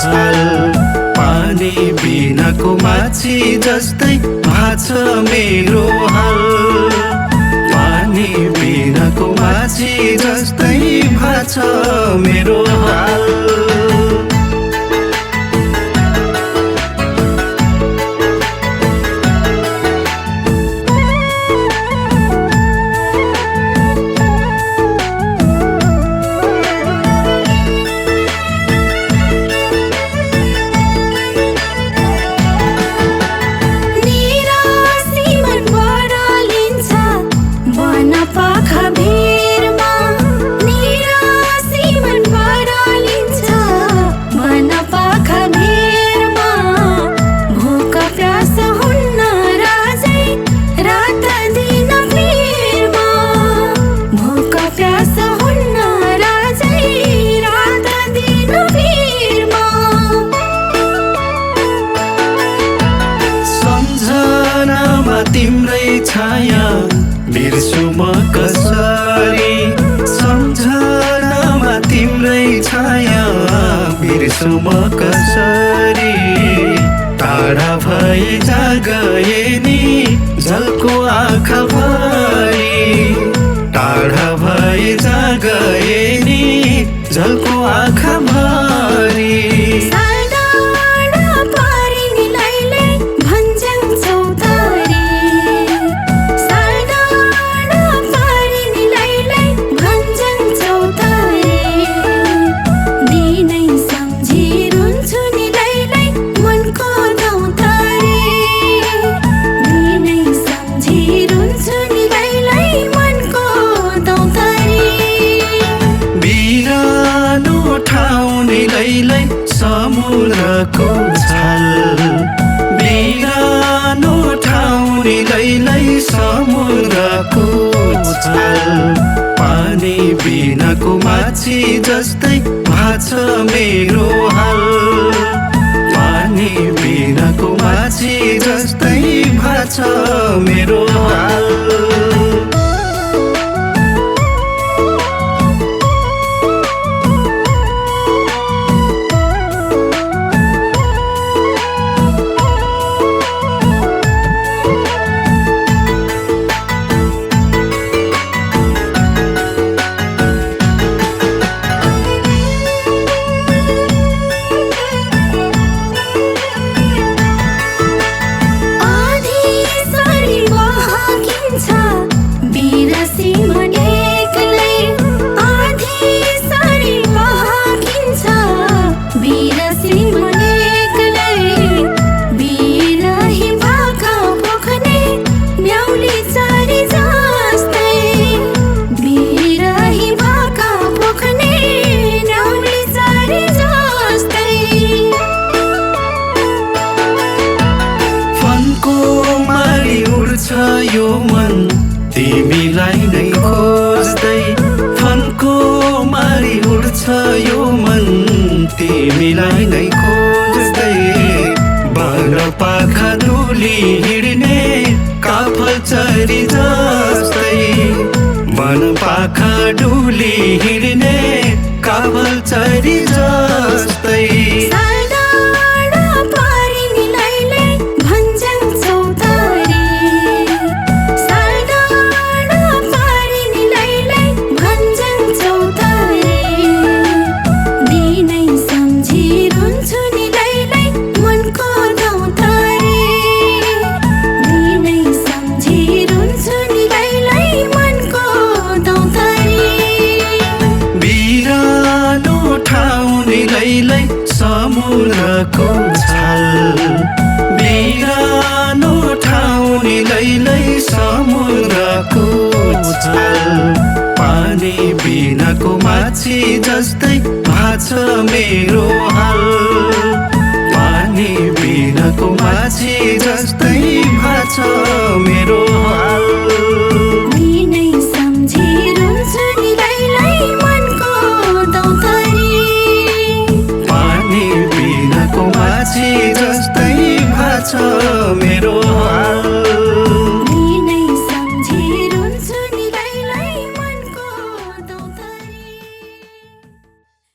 छल पानी बिनाको माछी जस्तै भाछ मेरो हाल पानी बिनाको माछी जस्तै भाछ मेरो हाल तिम्रै छाया बिर्सु म कसरी सम्झनामा तिम्रै छाया बिर्सु म कसरी टाढा भए जागए नि झल्को आँखा भरी टाढा भए जागए नि झल्को आँखा भरी समुद्रको छल बिरानो ठाउँ लैलै समुद्रको छल पानी बिनाको माछी जस्तै भाछ मेरो हाल पानी बिनाको माछी जस्तै भाछ मेरो हाल यो मन तिमीलाई नै खोज्दै फनको मारी उड्छ यो मन तिमीलाई नै खोज्दै वन पाखा डुली हिँड्ने काफल चरी जस्तै वन पाखा डुली हिँड्ने काफल चरी जस्तै समुद्रको छल बिरानो ठाउँ लैलै समुद्रको छल पानी बिनाको माछी जस्तै भाछ मेरो हाल पानी बिनाको माछी जस्तै भाछ मेरो हाल जस्तै भाछ मेरो